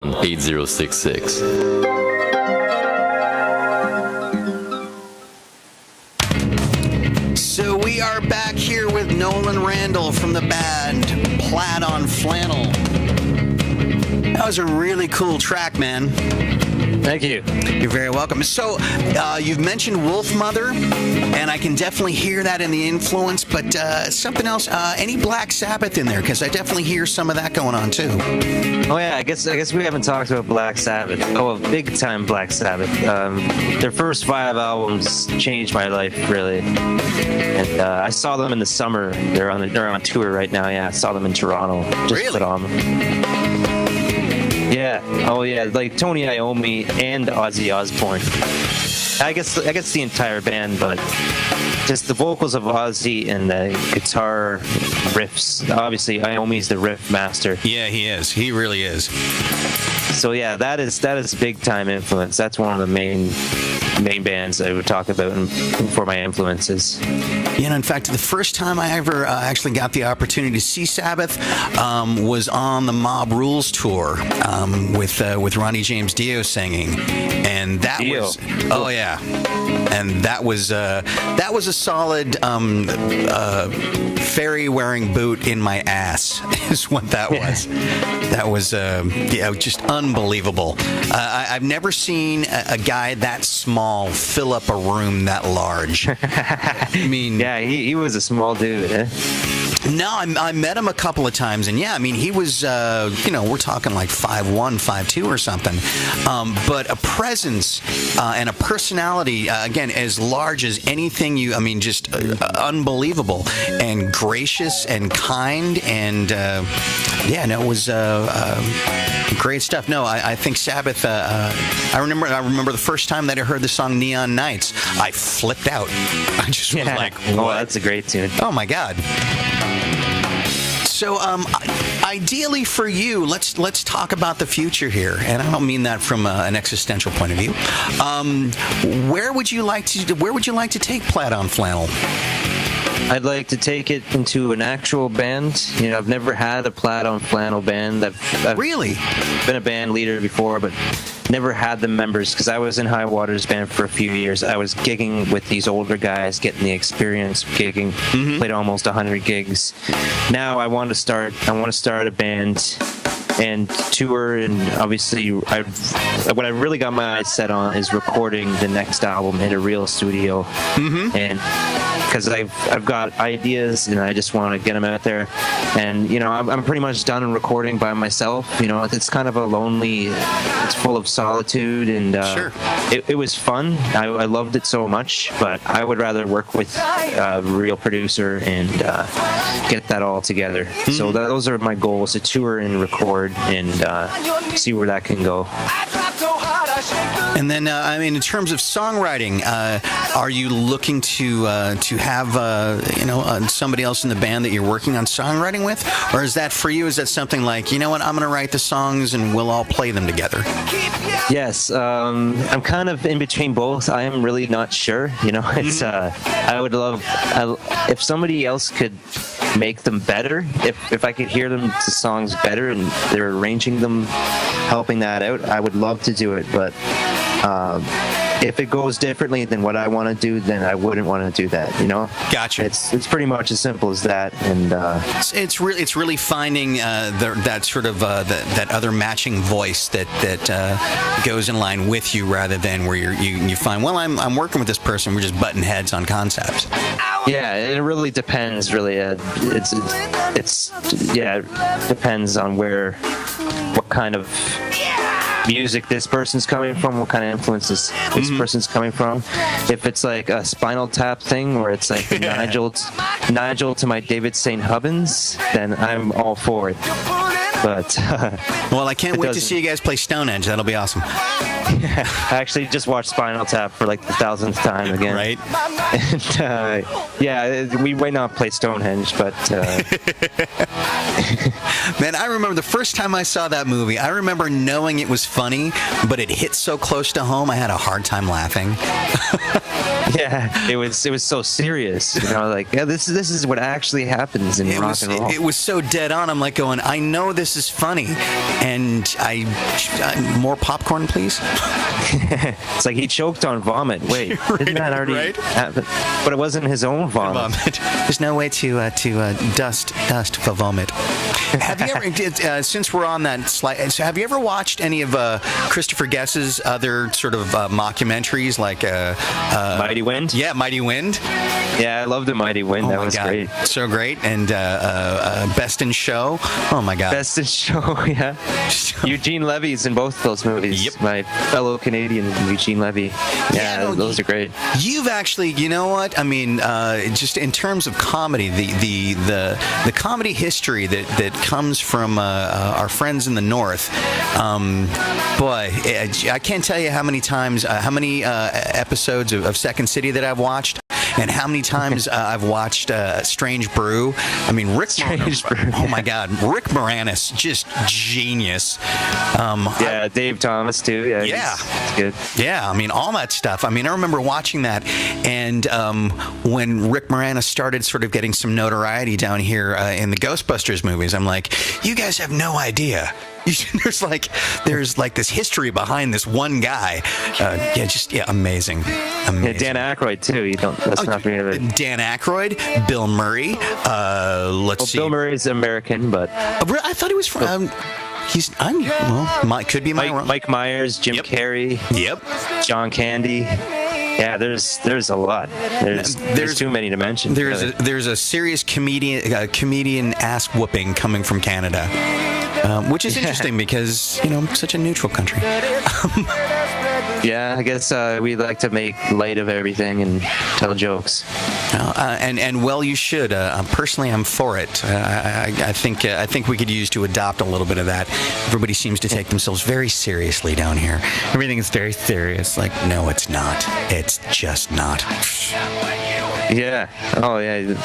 8066. So we are back here with Nolan Randall from the band Plaid on Flannel. That was a really cool track, man. Thank you. You're very welcome. So, you've mentioned Wolf Mother, and I can definitely hear that in the influence, but something else, any Black Sabbath in there? Because I definitely hear some of that going on, too. Oh, yeah, I guess we haven't talked about Black Sabbath. Oh, big-time Black Sabbath. Their first 5 albums changed my life, really. And I saw them in the summer. They're on tour right now, yeah. I saw them in Toronto. Just put on them. Yeah. Oh, yeah. Like Tony Iommi and Ozzy Osbourne. I guess the entire band, but just the vocals of Ozzy and the guitar riffs. Obviously, Iommi's the riff master. Yeah, he is. He really is. So yeah, that is big time influence. That's one of the main bands I would talk about for my influences. Yeah, and in fact, the first time I ever actually got the opportunity to see Sabbath was on the Mob Rules tour with Ronnie James Dio singing, and that was and that was a solid fairy wearing boot in my ass is what that was. That was just unbelievable. I've never seen a guy that small fill up a room that large. I mean, yeah, he was a small dude. Eh? No, I met him a couple of times, and yeah, I mean, he was, we're talking like 5'1", 5'2", or something, but a presence and a personality, again, as large as anything just unbelievable, and gracious and kind, and it was great stuff. No, I think Sabbath. I remember the first time that I heard the song "Neon Nights," I flipped out. I just was like, "What?" Oh, that's a great tune. Oh my God. So, ideally for you, let's talk about the future here, and I don't mean that from an existential point of view. Where would you like to take Plaid on Flannel? I'd like to take it into an actual band. I've never had a Plaid on Flannel band. I've really been a band leader before, but never had the members because I was in High Waters band for a few years. I was gigging with these older guys, getting the experience gigging. Played almost 100 gigs. Now I want to start a band and tour, and obviously what I really got my eyes set on is recording the next album in a real studio. And because I've got ideas and I just want to get them out there, and I'm pretty much done recording by myself. It's kind of a lonely, it's full of solitude, and sure. It was fun. I loved it so much, but I would rather work with a real producer and get that all together. So those are my goals: to tour and record and see where that can go. And then, in terms of songwriting, are you looking to have somebody else in the band that you're working on songwriting with, or is that for you? Is that something like, I'm going to write the songs and we'll all play them together? Yes, I'm kind of in between both. I am really not sure. It's I would love if somebody else could make them better. If I could hear the songs better and they're arranging them, helping that out, I would love to do it. But if it goes differently than what I want to do, then I wouldn't want to do that. Gotcha. It's pretty much as simple as that. And it's really finding that sort of that other matching voice that goes in line with you, rather than where you find, well, I'm working with this person, we're just butting heads on concepts. Yeah, it really depends. Really, it depends on what kind of music this person's coming from, what kind of influences this person's coming from. If it's like a Spinal Tap thing, where it's like Nigel to my David St. Hubbins, then I'm all for it. But well, I can't wait to see you guys play Stonehenge. That'll be awesome. I actually just watched Spinal Tap for like the 1000th time again. Right. And, we might not play Stonehenge, but man, I remember the first time I saw that movie. I remember knowing it was funny, but it hit so close to home, I had a hard time laughing. Yeah, it was so serious. You know, like, yeah, this is what actually happens in rock and roll. It was so dead on. I'm like going, I know this is funny, and more popcorn, please. It's like he choked on vomit. Wait, didn't that already happen? But it wasn't his own vomit. There's no way to dust for vomit. Have you ever, since we're on that slide, so have you ever watched any of Christopher Guest's other sort of mockumentaries, like Mighty Wind? Yeah, Mighty Wind. Yeah, I loved the Mighty Wind. That was great. So great. And Best in Show. Oh my God. Best in Show. Yeah. Eugene Levy's in both of those movies. Yep. My fellow Canadian Eugene Levy. Yeah, those are great. You've actually, you know what? I mean, just in terms of comedy, the comedy history that comes from our friends in the North. Boy, I can't tell you how many times, how many episodes of Second City that I've watched. And how many times I've watched Strange Brew. I mean, Strange Brew. Oh, my God. Rick Moranis, just genius. Dave Thomas, too. Yeah. He's good. Yeah, I mean, all that stuff. I mean, I remember watching that. And when Rick Moranis started sort of getting some notoriety down here in the Ghostbusters movies, I'm like, you guys have no idea. There's like this history behind this one guy. Amazing. Yeah, Dan Aykroyd too. Let's not forget it. Dan Aykroyd, Bill Murray. Let's see. Bill Murray's American, but I thought he was from. Could be Mike Myers, Jim Carrey. Yep. John Candy. Yeah, there's a lot. There's too many to mention. There's a serious comedian ass whooping coming from Canada, which is interesting because such a neutral country. Yeah, I guess we like to make light of everything and tell jokes. And well, you should. Personally, I'm for it. I think we could use to adopt a little bit of that. Everybody seems to take themselves very seriously down here. Everything is very serious. Like, no, it's not. It's just not. Yeah. Oh, yeah.